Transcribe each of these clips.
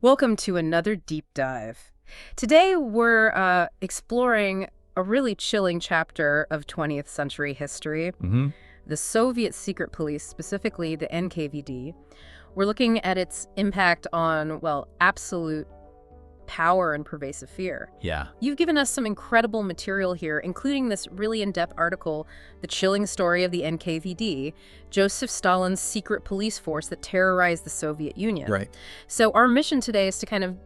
Welcome to another deep dive. Today we're exploring a really chilling chapter of 20th century history, the Soviet secret police, specifically the NKVD. We're looking at its impact on, well, absolute power and pervasive fear. Yeah. You've given us some incredible material here, including this really in-depth article, The Chilling Story of the NKVD, Joseph Stalin's secret police force that terrorized the Soviet Union. Right. So our mission today is to kind of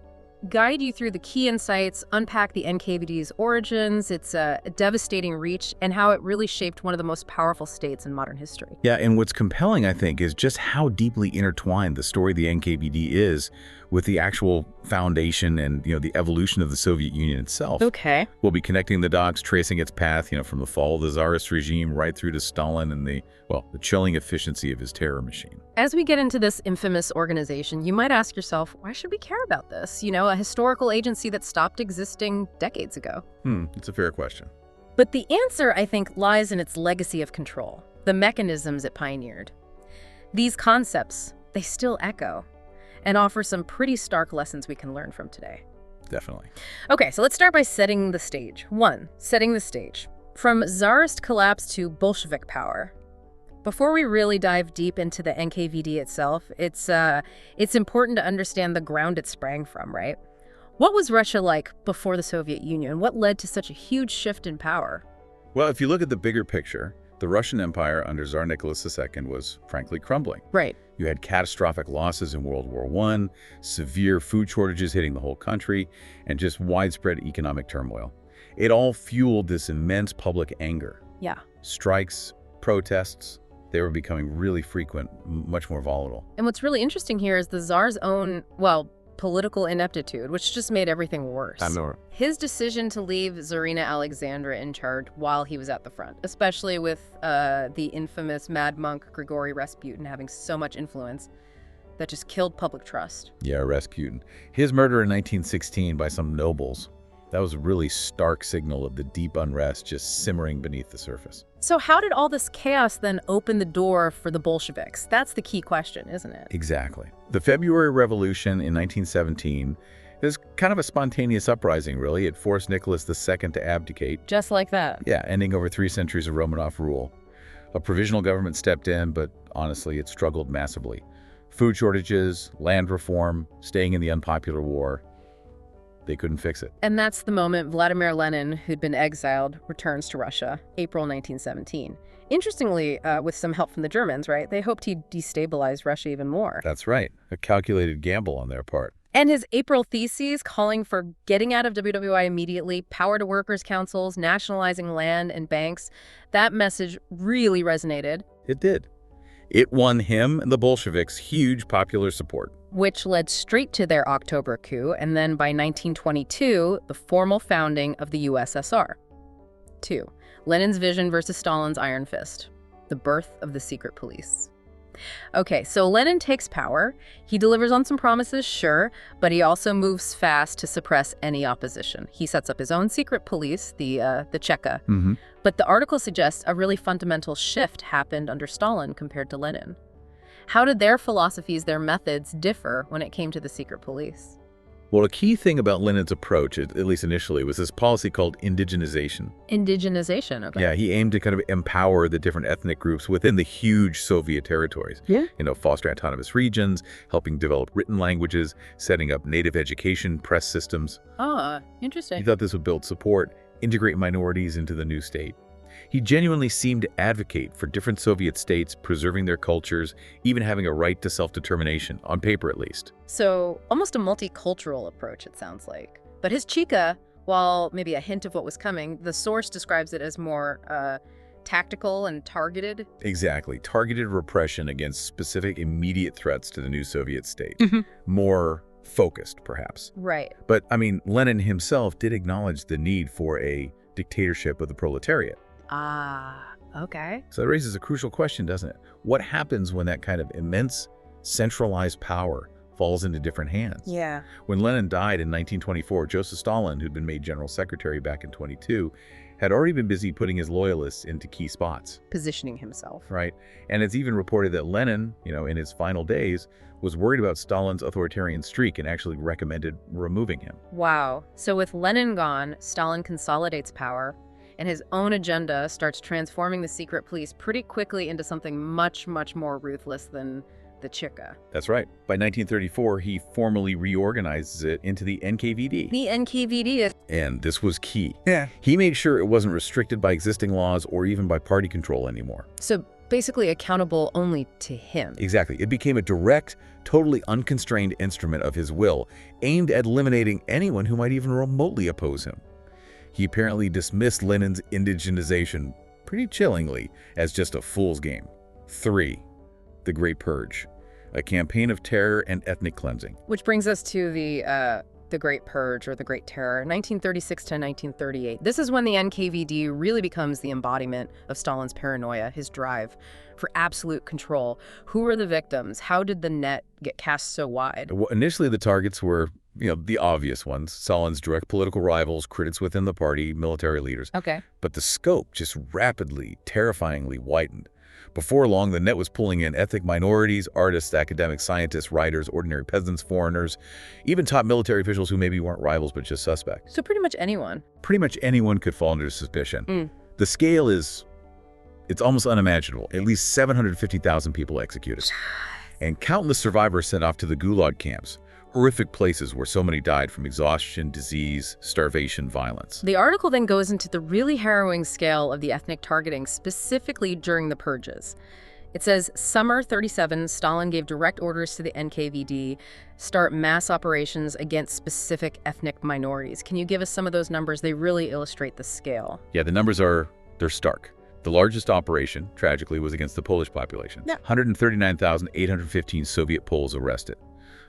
guide you through the key insights, unpack the NKVD's origins, its devastating reach, and how it really shaped one of the most powerful states in modern history. Yeah, and what's compelling, I think, is just how deeply intertwined the story of the NKVD is with the actual foundation and, the evolution of the Soviet Union itself. Okay. We'll be connecting the dots, tracing its path, from the fall of the Tsarist regime right through to Stalin and the chilling efficiency of his terror machine. As we get into this infamous organization, you might ask yourself, why should we care about this? A historical agency that stopped existing decades ago. It's a fair question. But the answer, I think, lies in its legacy of control, the mechanisms it pioneered. These concepts, they still echo and offer some pretty stark lessons we can learn from today. Definitely. Okay, so let's start by setting the stage. 1. Setting the stage. From Tsarist collapse to Bolshevik power. Before we really dive deep into the NKVD itself, it's important to understand the ground it sprang from, right? What was Russia like before the Soviet Union? What led to such a huge shift in power? Well, if you look at the bigger picture, the Russian Empire under Tsar Nicholas II was frankly crumbling. Right. You had catastrophic losses in World War I, severe food shortages hitting the whole country, and just widespread economic turmoil. It all fueled this immense public anger. Yeah. Strikes, protests, they were becoming really frequent, much more volatile. And what's really interesting here is the Tsar's own, political ineptitude, which just made everything worse. I know. His decision to leave Tsarina Alexandra in charge while he was at the front, especially with the infamous mad monk Grigory Rasputin having so much influence that just killed public trust. Yeah, Rasputin. His murder in 1916 by some nobles, that was a really stark signal of the deep unrest just simmering beneath the surface. So how did all this chaos then open the door for the Bolsheviks? That's the key question, isn't it? Exactly. The February Revolution in 1917 is kind of a spontaneous uprising, really. It forced Nicholas II to abdicate. Just like that. Yeah, ending over 3 centuries of Romanov rule. A provisional government stepped in, but honestly, it struggled massively. Food shortages, land reform, staying in the unpopular war. They couldn't fix it. And that's the moment Vladimir Lenin, who'd been exiled, returns to Russia, April 1917. Interestingly, with some help from the Germans, right? They hoped he'd destabilize Russia even more. That's right. A calculated gamble on their part. And his April theses calling for getting out of WWI immediately, power to workers' councils, nationalizing land and banks, that message really resonated. It did. It won him and the Bolsheviks huge popular support. Which led straight to their October coup, and then by 1922, the formal founding of the USSR. 2. Lenin's vision versus Stalin's iron fist. The birth of the secret police. Okay, so Lenin takes power. He delivers on some promises, sure, but he also moves fast to suppress any opposition. He sets up his own secret police, the Cheka. But the article suggests a really fundamental shift happened under Stalin compared to Lenin. How did their philosophies, their methods, differ when it came to the secret police? Well, a key thing about Lenin's approach, at least initially, was this policy called indigenization. Indigenization, okay. Yeah, he aimed to kind of empower the different ethnic groups within the huge Soviet territories. Yeah. Foster autonomous regions, helping develop written languages, setting up native education, press systems. Ah, He interesting. thought this would build support, integrate minorities into the new state. He genuinely seemed to advocate for different Soviet states preserving their cultures, even having a right to self-determination, on paper at least. So, almost a multicultural approach, it sounds like. But his Chika, while maybe a hint of what was coming, the source describes it as more tactical and targeted. Exactly. Targeted repression against specific immediate threats to the new Soviet state. More focused, perhaps. Right. But, Lenin himself did acknowledge the need for a dictatorship of the proletariat. Ah, okay. So that raises a crucial question, doesn't it? What happens when that kind of immense centralized power falls into different hands? Yeah. When Lenin died in 1924, Joseph Stalin, who'd been made general secretary back in 22, had already been busy putting his loyalists into key spots. Positioning himself. Right. And it's even reported that Lenin, in his final days, was worried about Stalin's authoritarian streak and actually recommended removing him. Wow. So with Lenin gone, Stalin consolidates power, and his own agenda starts transforming the secret police pretty quickly into something much, much more ruthless than the Cheka. That's right. By 1934, he formally reorganizes it into the NKVD. The NKVD is... And this was key. Yeah. He made sure it wasn't restricted by existing laws or even by party control anymore. So basically accountable only to him. Exactly. It became a direct, totally unconstrained instrument of his will, aimed at eliminating anyone who might even remotely oppose him. He apparently dismissed Lenin's indigenization pretty chillingly as just a fool's game. 3. The Great Purge, a campaign of terror and ethnic cleansing. Which brings us to the Great Purge, or the Great Terror, 1936 to 1938. This is when the NKVD really becomes the embodiment of Stalin's paranoia, his drive for absolute control. Who were the victims? How did the net get cast so wide? Well, initially, the targets were, the obvious ones: Stalin's direct political rivals, critics within the party, military leaders. Okay. But the scope just rapidly, terrifyingly widened. Before long, the net was pulling in ethnic minorities, artists, academics, scientists, writers, ordinary peasants, foreigners, even top military officials who maybe weren't rivals but just suspects. So pretty much anyone. Pretty much anyone could fall under suspicion. The scale it's almost unimaginable. At least 750,000 people executed. And countless survivors sent off to the gulag camps, horrific places where so many died from exhaustion, disease, starvation, violence. The article then goes into the really harrowing scale of the ethnic targeting, specifically during the purges. It says, summer 37, Stalin gave direct orders to the NKVD start mass operations against specific ethnic minorities. Can you give us some of those numbers? They really illustrate the scale. Yeah, the numbers they're stark. The largest operation, tragically, was against the Polish population. Yeah. 139,815 Soviet Poles arrested.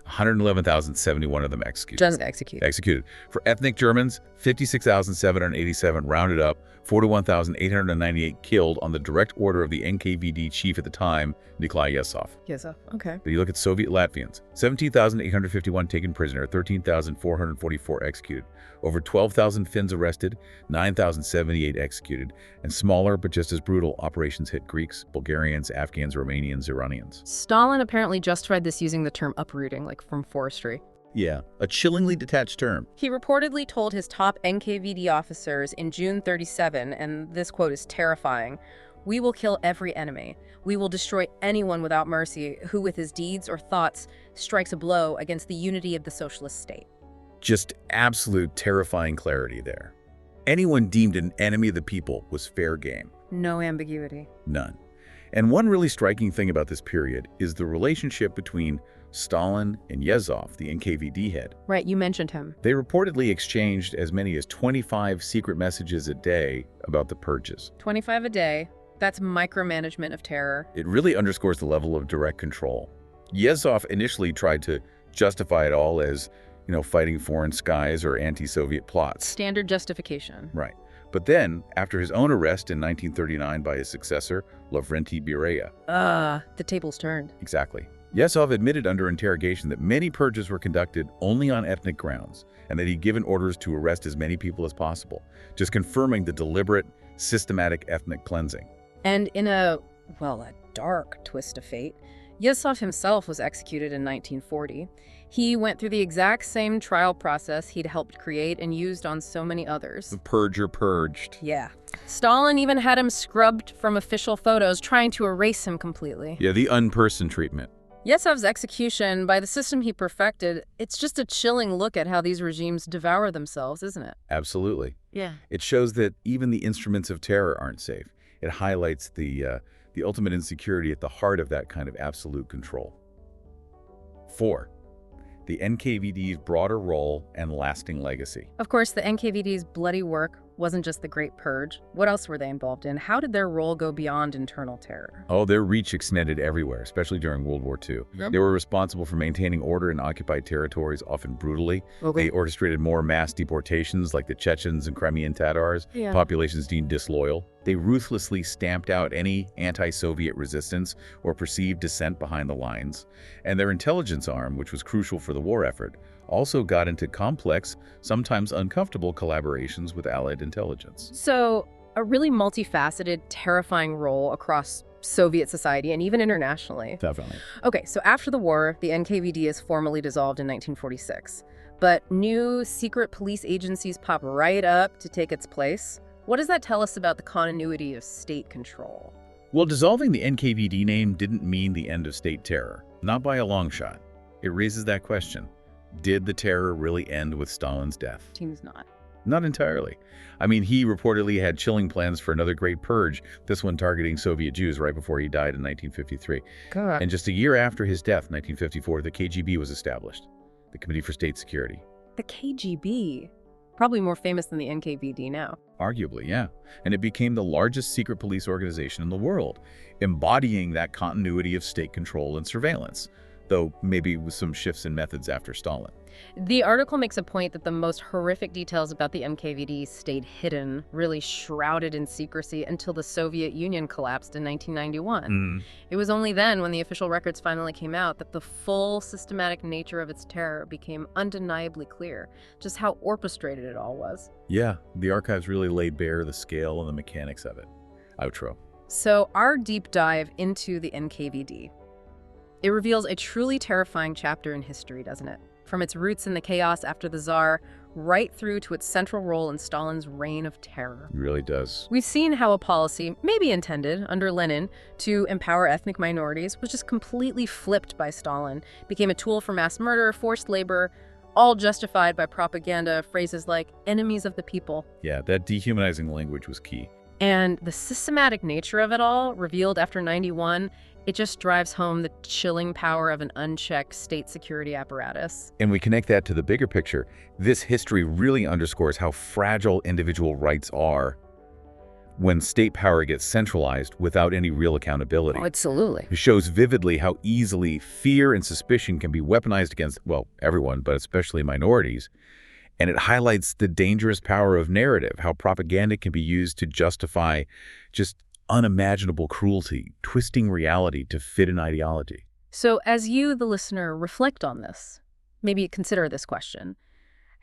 111,071 of them executed. Just executed. For ethnic Germans, 56,787 rounded up, 41,898 killed on the direct order of the NKVD chief at the time, Nikolai Yezhov. Okay. But you look at Soviet Latvians, 17,851 taken prisoner, 13,444 executed. Over 12,000 Finns arrested, 9,078 executed. And smaller, but just as brutal, operations hit Greeks, Bulgarians, Afghans, Romanians, Iranians. Stalin apparently justified this using the term uprooting, like from forestry. Yeah, a chillingly detached term. He reportedly told his top NKVD officers in June 37, and this quote is terrifying, "We will kill every enemy. We will destroy anyone without mercy who with his deeds or thoughts strikes a blow against the unity of the socialist state." Just absolute terrifying clarity there. Anyone deemed an enemy of the people was fair game. No ambiguity. None. And one really striking thing about this period is the relationship between Stalin and Yezhov, the NKVD head. Right, you mentioned him. They reportedly exchanged as many as 25 secret messages a day about the purges. 25 a day. That's micromanagement of terror. It really underscores the level of direct control. Yezhov initially tried to justify it all as, fighting foreign skies or anti-Soviet plots. Standard justification. Right. But then, after his own arrest in 1939 by his successor, Lavrenti Beria. The tables turned. Exactly. Yezhov admitted under interrogation that many purges were conducted only on ethnic grounds, and that he'd given orders to arrest as many people as possible, just confirming the deliberate, systematic ethnic cleansing. And in a dark twist of fate, Yezhov himself was executed in 1940. He went through the exact same trial process he'd helped create and used on so many others. The purger purged. Yeah. Stalin even had him scrubbed from official photos, trying to erase him completely. Yeah, the unperson treatment. Yezhov's execution, by the system he perfected, it's just a chilling look at how these regimes devour themselves, isn't it? Absolutely. Yeah. It shows that even the instruments of terror aren't safe. It highlights the ultimate insecurity at the heart of that kind of absolute control. 4. The NKVD's broader role and lasting legacy. Of course, the NKVD's bloody work wasn't just the Great Purge. What else were they involved in? How did their role go beyond internal terror? Oh, their reach extended everywhere, especially during World War II. Yep. They were responsible for maintaining order in occupied territories, often brutally. Okay. They orchestrated more mass deportations like the Chechens and Crimean Tatars, populations deemed disloyal. They ruthlessly stamped out any anti-Soviet resistance or perceived dissent behind the lines. And their intelligence arm, which was crucial for the war effort, also got into complex, sometimes uncomfortable collaborations with Allied intelligence. So, a really multifaceted, terrifying role across Soviet society and even internationally. Definitely. Okay, so after the war, the NKVD is formally dissolved in 1946. But new secret police agencies pop right up to take its place. What does that tell us about the continuity of state control? Well, dissolving the NKVD name didn't mean the end of state terror. Not by a long shot. It raises that question. Did the terror really end with Stalin's death? Seems not. Not entirely. I mean, he reportedly had chilling plans for another Great Purge, this one targeting Soviet Jews right before he died in 1953. God. And just a year after his death, 1954, the KGB was established, the Committee for State Security. The KGB? Probably more famous than the NKVD now. Arguably, yeah. And it became the largest secret police organization in the world, embodying that continuity of state control and surveillance, though maybe with some shifts in methods after Stalin. The article makes a point that the most horrific details about the NKVD stayed hidden, really shrouded in secrecy until the Soviet Union collapsed in 1991. It was only then, when the official records finally came out, that the full systematic nature of its terror became undeniably clear, just how orchestrated it all was. Yeah, the archives really laid bare the scale and the mechanics of it. Outro. So our deep dive into the NKVD. It reveals a truly terrifying chapter in history, doesn't it? From its roots in the chaos after the Tsar, right through to its central role in Stalin's reign of terror. It really does. We've seen how a policy, maybe intended under Lenin, to empower ethnic minorities was just completely flipped by Stalin, became a tool for mass murder, forced labor, all justified by propaganda, phrases like enemies of the people. Yeah, that dehumanizing language was key. And the systematic nature of it all, revealed after 91, it just drives home the chilling power of an unchecked state security apparatus. And we connect that to the bigger picture. This history really underscores how fragile individual rights are when state power gets centralized without any real accountability. Oh, absolutely. It shows vividly how easily fear and suspicion can be weaponized against, well, everyone, but especially minorities. And it highlights the dangerous power of narrative, how propaganda can be used to justify just unimaginable cruelty, twisting reality to fit an ideology. So as you, the listener, reflect on this, maybe consider this question.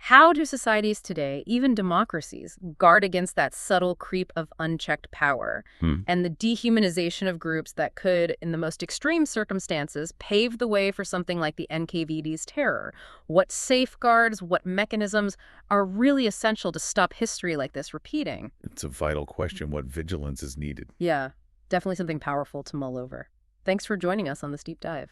How do societies today, even democracies, guard against that subtle creep of unchecked power and the dehumanization of groups that could, in the most extreme circumstances, pave the way for something like the NKVD's terror? What safeguards, what mechanisms are really essential to stop history like this repeating? It's a vital question. What vigilance is needed? Yeah, definitely something powerful to mull over. Thanks for joining us on this deep dive.